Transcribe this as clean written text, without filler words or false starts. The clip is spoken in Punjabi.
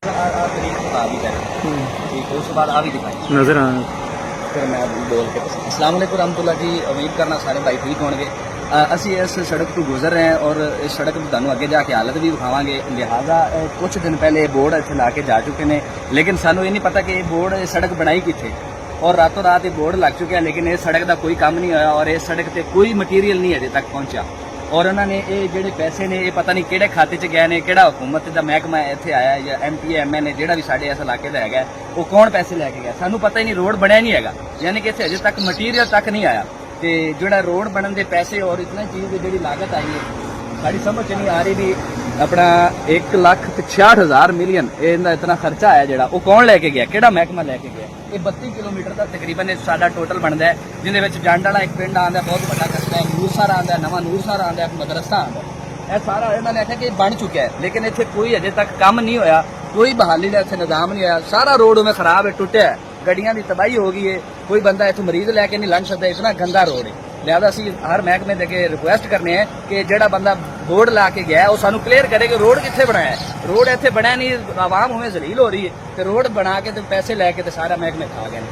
तरीक मुताबिक है ठीक है, उसके बाद आ भी दिखाई नजर आ फिर मैं बोल के अस्सलाम वालेकुम रहमतुल्लाह जी। उम्मीद करना सारे भाई ठीक होंगे। ਅਸੀਂ ਇਸ ਸੜਕ ਤੋਂ ਗੁਜ਼ਰ ਰਹੇ ਹਾਂ ਔਰ ਇਸ ਸੜਕ ਦੀ ਤੁਹਾਨੂੰ ਅੱਗੇ ਜਾ ਕੇ ਹਾਲਤ ਵੀ ਵਿਖਾਵਾਂਗੇ। ਲਿਹਾਜ਼ਾ ਕੁਝ ਦਿਨ ਪਹਿਲੇ ਇਹ ਬੋਰਡ ਇੱਥੇ ਲਾ ਕੇ ਜਾ ਚੁੱਕੇ ਨੇ, ਲੇਕਿਨ ਸਾਨੂੰ ਇਹ ਨਹੀਂ ਪਤਾ ਕਿ ਇਹ ਬੋਰਡ ਇਹ ਸੜਕ ਬਣਾਈ ਕਿੱਥੇ ਔਰ ਰਾਤੋਂ ਰਾਤ ਇਹ ਬੋਰਡ ਲੱਗ ਚੁੱਕਿਆ, ਲੇਕਿਨ ਇਹ ਸੜਕ ਦਾ ਕੋਈ ਕੰਮ ਨਹੀਂ ਹੋਇਆ ਔਰ ਇਸ ਸੜਕ ਤੇ ਕੋਈ ਮਟੀਰੀਅਲ ਨਹੀਂ ਅਜੇ ਤੱਕ ਪਹੁੰਚਿਆ। ਔਰ ਉਹਨਾਂ ਨੇ ਇਹ ਜਿਹੜੇ ਪੈਸੇ ਨੇ ਇਹ ਪਤਾ ਨਹੀਂ ਕਿਹੜੇ ਖਾਤੇ 'ਚ ਗਏ ਨੇ, ਕਿਹੜਾ ਹੁਕੂਮਤ ਦਾ ਮਹਿਕਮਾ ਇੱਥੇ ਆਇਆ ਜਾਂ MP MN ਨੇ ਜਿਹੜਾ ਵੀ ਸਾਡੇ ਇਸ ਇਲਾਕੇ ਦਾ ਹੈਗਾ ਉਹ ਕੌਣ ਪੈਸੇ ਲੈ ਕੇ ਗਿਆ ਸਾਨੂੰ ਪਤਾ ਹੀ ਨਹੀਂ। ਰੋਡ ਬਣਿਆ ਨਹੀਂ ਹੈਗਾ, ਯਾਨੀ ਕਿ ਇੱਥੇ ਅਜੇ ਤੱਕ ਮਟੀਰੀਅਲ ਤੱਕ ਨਹੀਂ ਆਇਆ ਤੇ ਜਿਹੜਾ ਰੋਡ ਬਣਨ ਦੇ ਪੈਸੇ ਔਰ ਇਤਨਾ ਚੀਜ਼ ਦੀ ਜਿਹੜੀ ਲਾਗਤ ਆਈ ਹੈ ਸਾਡੀ ਸਮਝ 'ਚ ਨਹੀਂ ਆ ਰਹੀ ਵੀ ਆਪਣਾ 1,66,000 ਮਿਲੀਅਨ ਇਹਦਾ ਇਤਨਾ ਖਰਚਾ ਆਇਆ ਜਿਹੜਾ ਉਹ ਕੌਣ ਲੈ ਕੇ ਗਿਆ, ਕਿਹੜਾ ਮਹਿਕਮਾ ਲੈ ਕੇ ਗਿਆ। ਇਹ 32 ਕਿਲੋਮੀਟਰ ਦਾ ਤਕਰੀਬਨ ਸਾਡਾ ਟੋਟਲ ਬਣਦਾ ਹੈ, ਜਿਹਦੇ ਵਿੱਚ ਜੰਡ ਵਾਲਾ ਇੱਕ ਪਿੰਡ ਆਉਂਦਾ, ਬਹੁਤ ਵੱਡਾ ਕਸਬਾ ਹੈ, ਨੂਰਸਰ ਆਉਂਦਾ, ਨਵਾਂ ਨੂਰਸਰ ਆਉਂਦਾ, ਇੱਕ ਮਦਰਸਾ ਆਉਂਦਾ। ਇਹ ਸਾਰਾ ਇਹਨਾਂ ਨੇ ਆਖਿਆ ਕਿ ਬਣ ਚੁੱਕਿਆ ਹੈ, ਲੇਕਿਨ ਇੱਥੇ ਕੋਈ ਅਜੇ ਤੱਕ ਕੰਮ ਨਹੀਂ ਹੋਇਆ, ਕੋਈ ਬਹਾਲੀ ਦਾ ਇੱਥੇ ਨਿਜ਼ਾਮ ਨਹੀਂ ਹੋਇਆ। ਸਾਰਾ ਰੋਡ ਉਵੇਂ ਖਰਾਬ ਹੈ, ਟੁੱਟਿਆ ਹੈ, ਗੱਡੀਆਂ ਦੀ ਤਬਾਹੀ ਹੋ ਗਈ ਹੈ, ਕੋਈ ਬੰਦਾ ਇੱਥੋਂ ਮਰੀਜ਼ ਲੈ ਕੇ ਨਹੀਂ ਲੰਘ ਸਕਦਾ, ਇਤਨਾ ਗੰਦਾ ਰੋਡ ਹੈ। ਲਿਹਾਜ਼ਾ ਅਸੀਂ ਹਰ ਮਹਿਕਮੇ ਦੇ ਅੱਗੇ ਰਿਕੁਐਸਟ ਕਰਨੇ ਹੈ ਕਿ ਜਿਹੜਾ ਬੰਦਾ ਬੋਰਡ ਲਾ ਕੇ ਗਿਆ ਉਹ ਸਾਨੂੰ ਕਲੀਅਰ ਕਰੇ ਕਿ ਰੋਡ ਕਿੱਥੇ ਬਣਾਇਆ ਹੈ। ਰੋਡ ਇੱਥੇ ਬਣਿਆ ਨਹੀਂ, ਆਵਾਮ ਉਵੇਂ ਜ਼ਲੀਲ ਹੋ ਰਹੀ ਹੈ ਤੇ ਰੋਡ ਬਣਾ ਕੇ ਤੇ ਪੈਸੇ ਲੈ ਕੇ ਤੇ ਸਾਰਾ ਮਹਿਕਮੇ ਖਾ ਗਏ ਨੇ।